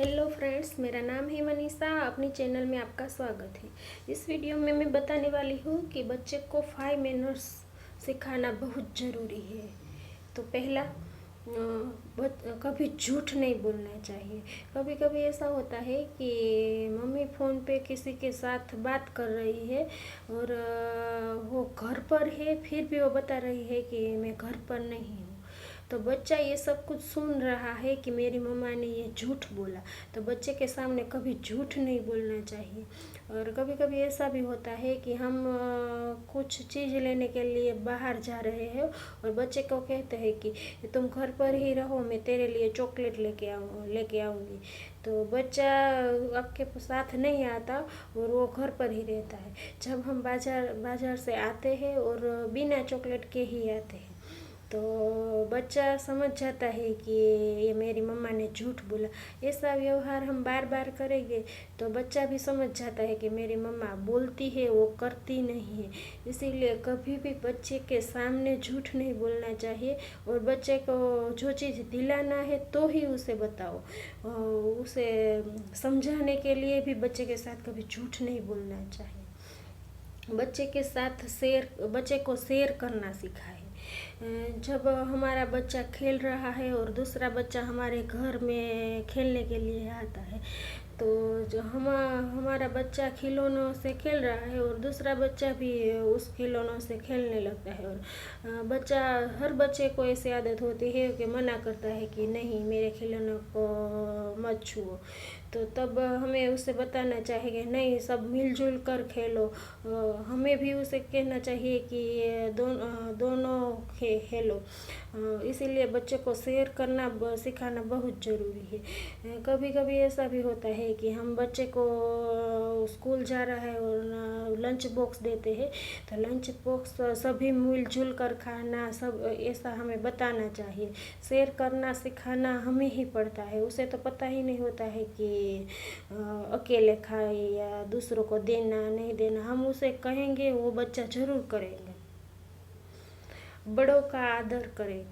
Hello friends, मेरा नाम है मनीषा। अपनी चैनल में आपका स्वागत है। इस वीडियो में मैं बताने वाली हूँ कि बच्चे को 5 मैनर्स सिखाना बहुत ज़रूरी है। तो पहला, कभी झूठ नहीं बोलना चाहिए। कभी कभी ऐसा होता है कि मम्मी फ़ोन पे किसी के साथ बात कर रही है और वो घर पर है, फिर भी वो बता रही है कि मैं घर पर नहीं हूँ। तो बच्चा ये सब कुछ सुन रहा है कि मेरी मम्मा ने ये झूठ बोला। तो बच्चे के सामने कभी झूठ नहीं बोलना चाहिए। और कभी कभी ऐसा भी होता है कि हम कुछ चीज़ लेने के लिए बाहर जा रहे हैं और बच्चे को कहते हैं कि तुम घर पर ही रहो, मैं तेरे लिए चॉकलेट लेके आऊँगी। तो बच्चा आपके साथ नहीं आता और वो घर पर ही रहता है। जब हम बाजार से आते हैं और बिना चॉकलेट के ही आते हैं, तो बच्चा समझ जाता है कि ये मेरी मम्मा ने झूठ बोला। ऐसा व्यवहार हम बार बार करेंगे तो बच्चा भी समझ जाता है कि मेरी मम्मा बोलती है, वो करती नहीं है। इसीलिए कभी भी बच्चे के सामने झूठ नहीं बोलना चाहिए। और बच्चे को जो चीज़ दिलाना है तो ही उसे बताओ। उसे समझाने के लिए भी बच्चे के साथ कभी झूठ नहीं बोलना चाहिए। बच्चे को शेयर करना सिखाएं। जब हमारा बच्चा खेल रहा है और दूसरा बच्चा हमारे घर में खेलने के लिए आता है, तो जो हमारा बच्चा खिलौनों से खेल रहा है और दूसरा बच्चा भी उस खिलौनों से खेलने लगता है, और हर बच्चे को ऐसी आदत होती है कि मना करता है कि नहीं, मेरे खिलौनों को मत छुओ। तो तब हमें उसे बताना चाहिए नहीं, सब मिलजुल कर खेलो। हमें भी उसे कहना चाहिए कि दोनों खेलो। इसीलिए बच्चे को शेयर करना सिखाना बहुत ज़रूरी है। कभी कभी ऐसा भी होता है कि हम बच्चे को स्कूल जा रहा है और लंच बॉक्स देते हैं, तो लंच बॉक्स सभी मिलजुल कर खाना, सब ऐसा हमें बताना चाहिए। शेयर करना सिखाना हमें ही पड़ता है। उसे तो पता ही नहीं होता है कि अकेले खाए या दूसरों को देना नहीं देना। हम उसे कहेंगे, वो बच्चा ज़रूर करेंगे। बड़ों का आदर करें।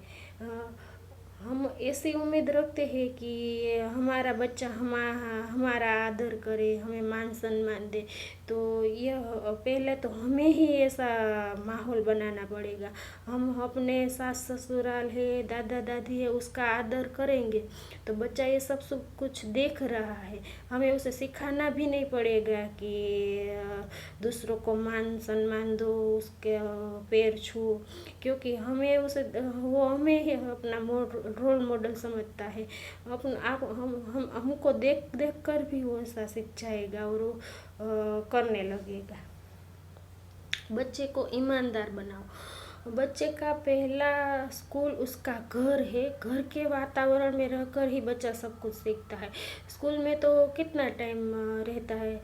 हम ऐसी उम्मीद रखते हैं कि हमारा बच्चा हमारा आदर करे, हमें मान सम्मान दे। तो यह पहले तो हमें ही ऐसा माहौल बनाना पड़ेगा। हम अपने सास ससुराल है, दादा दादी है, उसका आदर करेंगे तो बच्चा ये सब कुछ देख रहा है। हमें उसे सिखाना भी नहीं पड़ेगा कि दूसरों को मान सम्मान दो, उसके पैर छू, क्योंकि वो हमें ही अपना रोल मॉडल समझता है। अपन आप हम हमको देख देख कर भी वो ऐसा सीख जाएगा और वो करने लगेगा। बच्चे को ईमानदार बनाओ। बच्चे का पहला स्कूल उसका घर है। घर के वातावरण में रहकर ही बच्चा सब कुछ सीखता है। स्कूल में तो कितना टाइम रहता है,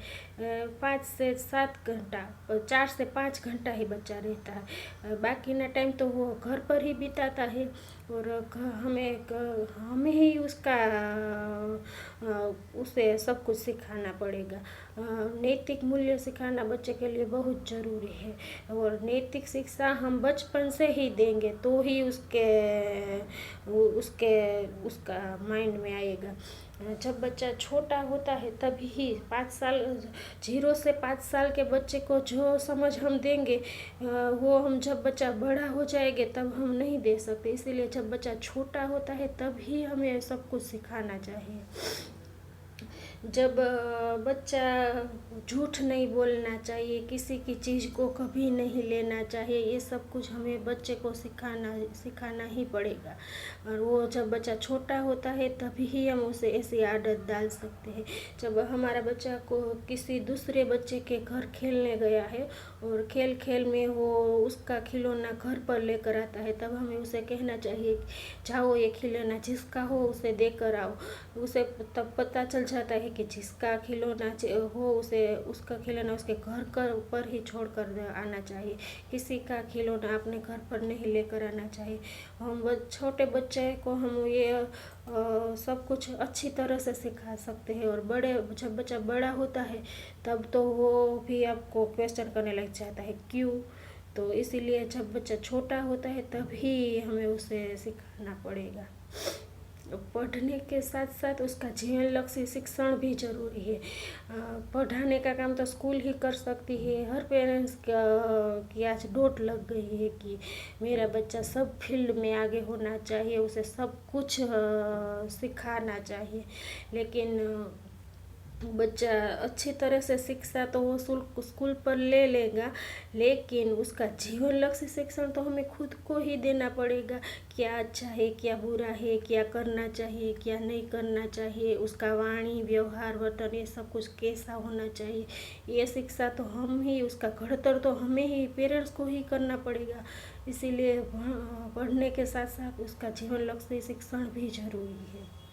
5 से 7 घंटा, 4 से 5 घंटा ही बच्चा रहता है। बाकी ना टाइम तो वो घर पर ही बिताता है। और हमें ही उसे सब कुछ सिखाना पड़ेगा। नैतिक मूल्य सिखाना बच्चे के लिए बहुत ज़रूरी है। और नैतिक शिक्षा हम बचपन से ही देंगे तो ही उसका माइंड में आएगा। जब बच्चा छोटा होता है तभी 5 साल, 0 से 5 साल के बच्चे को जो समझ हम देंगे, वो हम जब बच्चा बड़ा हो जाएंगे तब हम नहीं दे सकते। इसीलिए जब बच्चा छोटा होता है तभी हमें सब कुछ सिखाना चाहिए। जब बच्चा झूठ नहीं बोलना चाहिए, किसी की चीज़ को कभी नहीं लेना चाहिए, ये सब कुछ हमें बच्चे को सिखाना ही पड़ेगा। और वो जब बच्चा छोटा होता है तभी ही हम उसे ऐसी आदत डाल सकते हैं। जब हमारा बच्चा को किसी दूसरे बच्चे के घर खेलने गया है और खेल खेल में वो उसका खिलौना घर पर लेकर आता है, तब हमें उसे कहना चाहिए, जाओ ये खिलौना जिसका हो उसे देकर आओ। उसे तब पता चल जाता है कि जिसका खिलौना हो उसे उसका खिलौना उसके घर पर ही छोड़ कर आना चाहिए। किसी का खिलौना अपने घर पर नहीं लेकर आना चाहिए। छोटे बच्चे को हम ये सब कुछ अच्छी तरह से सिखा सकते हैं। और जब बच्चा बड़ा होता है तब तो वो भी आपको क्वेश्चन करने लग जाता है, क्यों। तो इसीलिए जब बच्चा छोटा होता है तभी हमें उसे सिखाना पड़ेगा। पढ़ने के साथ साथ उसका जीवन लक्ष्य शिक्षण भी जरूरी है। पढ़ाने का काम तो स्कूल ही कर सकती है। हर पेरेंट्स की आज डोट लग गई है कि मेरा बच्चा सब फील्ड में आगे होना चाहिए, उसे सब कुछ सिखाना चाहिए। लेकिन बच्चा अच्छी तरह से शिक्षा तो वो स्कूल पर ले लेगा, लेकिन उसका जीवन लक्ष्य शिक्षण तो हमें खुद को ही देना पड़ेगा। क्या अच्छा है, क्या बुरा है, क्या करना चाहिए, क्या नहीं करना चाहिए, उसका वाणी व्यवहार वर्तन ये सब कुछ कैसा होना चाहिए, ये शिक्षा तो हम ही, उसका घड़तर तो हमें ही, पेरेंट्स को ही करना पड़ेगा। इसीलिए पढ़ने के साथ साथ उसका जीवन लक्ष्य शिक्षण भी जरूरी है।